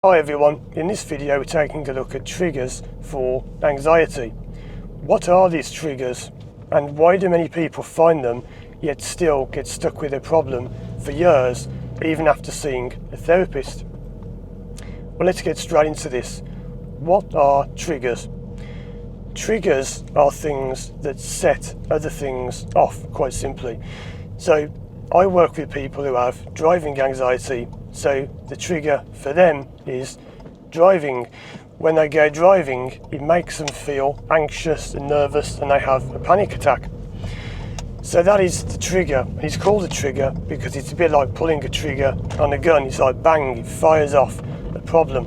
Hi everyone, in this video we're taking a look at triggers for anxiety. What are these triggers and why do many people find them yet still get stuck with a problem for years even after seeing a therapist? Well, let's get straight into this. What are triggers? Triggers are things that set other things off, quite simply. So I work with people who have driving anxiety, so the trigger for them is driving. When they go driving, it makes them feel anxious and nervous and they have a panic attack. So that is the trigger. It's called a trigger because it's a bit like pulling a trigger on a gun. It's like bang, it fires off a problem.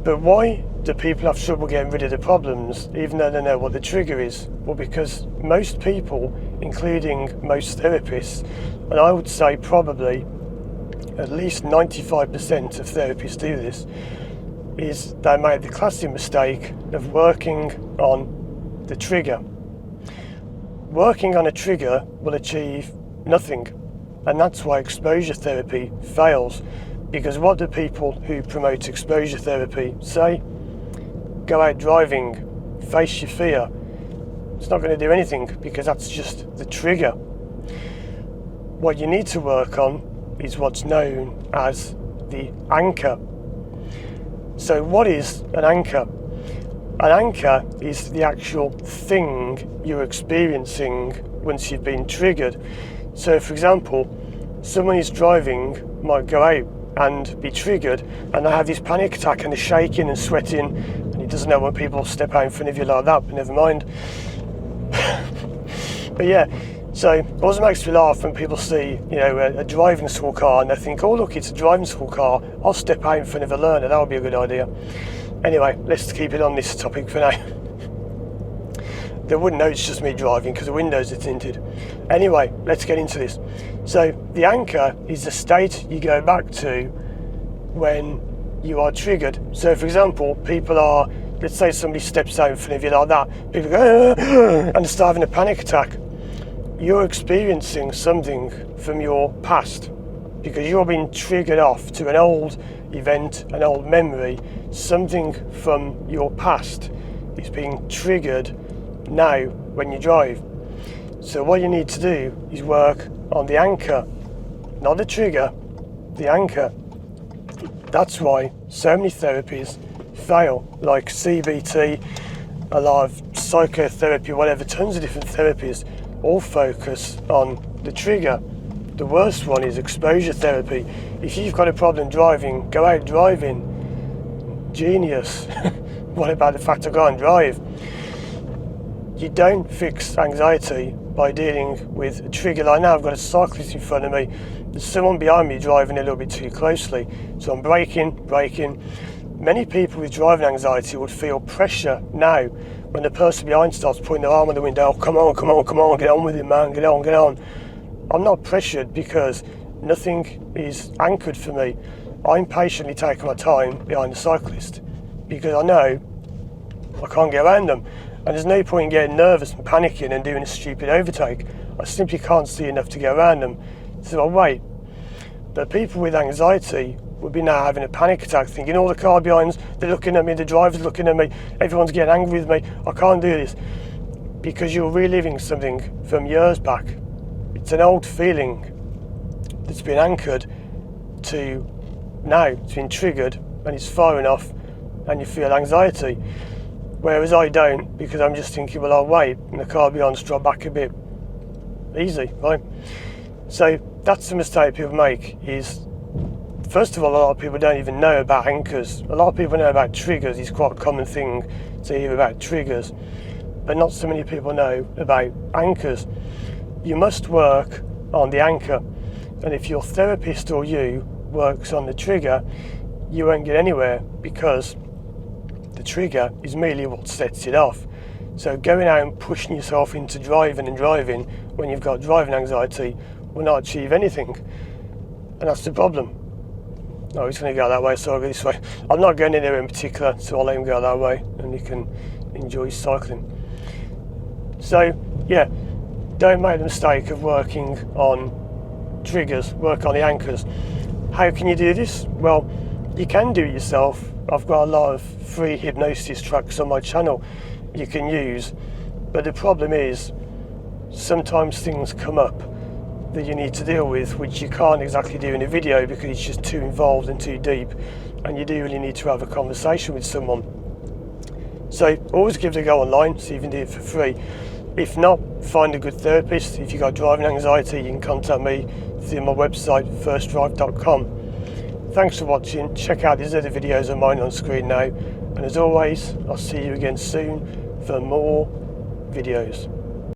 But why do people have trouble getting rid of the problems even though they know what the trigger is? Well, because most people, including most therapists, and I would say probably at least 95% of therapists do this, is they make the classic mistake of working on the trigger. Working on a trigger will achieve nothing, and that's why exposure therapy fails. Because what do people who promote exposure therapy say? Go out driving, face your fear. It's not going to do anything because that's just the trigger. What you need to work on is what's known as the anchor. So what is an anchor? An anchor is the actual thing you're experiencing once you've been triggered. So for example, someone who's driving might go out and be triggered and they have this panic attack and they're shaking and sweating and he doesn't know when people step out in front of you like that, but never mind. But yeah, so it always makes me laugh when people see, a driving school car and they think, oh look, it's a driving school car, I'll step out in front of a learner, that would be a good idea. Anyway, let's keep it on this topic for now. They wouldn't know it's just me driving because the windows are tinted. Anyway, let's get into this. So the anchor is the state you go back to when you are triggered. So for example, people are, let's say somebody steps out in front of you like that, people go and start having a panic attack. You're experiencing something from your past because you're being triggered off to an old event, an old memory. Something from your past is being triggered now when you drive. So what you need to do is work on the anchor, not the trigger, the anchor. That's why so many therapies fail, like CBT, a lot of psychotherapy, whatever, tons of different therapies all focus on the trigger. The worst one is exposure therapy. If you've got a problem driving, go out driving. Genius. What about the fact I go and drive? You don't fix anxiety by dealing with a trigger. Like now I've got a cyclist in front of me, there's someone behind me driving a little bit too closely, so I'm braking. Many people with driving anxiety would feel pressure now when the person behind starts putting their arm on the window. Oh, come on, get on with it, man, get on. I'm not pressured because nothing is anchored for me. I'm patiently taking my time behind the cyclist because I know I can't get around them. And there's no point in getting nervous and panicking and doing a stupid overtake. I simply can't see enough to get around them. So I'll wait. But people with anxiety would be now having a panic attack, thinking all the car behinds, they're looking at me, the driver's looking at me, everyone's getting angry with me, I can't do this. Because you're reliving something from years back. It's an old feeling that's been anchored to now. It's been triggered and it's firing off and you feel anxiety. Whereas I don't, because I'm just thinking, well, I'll wait and the car behind's drop back a bit. Easy, right? So that's the mistake people make is, first of all, a lot of people don't even know about anchors. A lot of people know about triggers. It's quite a common thing to hear about triggers, but not so many people know about anchors. You must work on the anchor, and if your therapist or you works on the trigger, you won't get anywhere because the trigger is merely what sets it off. So going out and pushing yourself into driving when you've got driving anxiety will not achieve anything, and that's the problem. No, he's going to go that way, so I'll go this way. I'm not going anywhere in particular, so I'll let him go that way and he can enjoy cycling. So yeah, don't make the mistake of working on triggers, work on the anchors. How can you do this? Well, You can do it yourself. I've got a lot of free hypnosis tracks on my channel you can use, but the problem is sometimes things come up that you need to deal with which you can't exactly do in a video because it's just too involved and too deep, and you do really need to have a conversation with someone. So always give it a go online so you can do it for free. If not, find a good therapist. If you've got driving anxiety, you can contact me through my website firstdrive.com. Thanks for watching. Check out these other videos of mine on screen now, and as always, I'll see you again soon for more videos.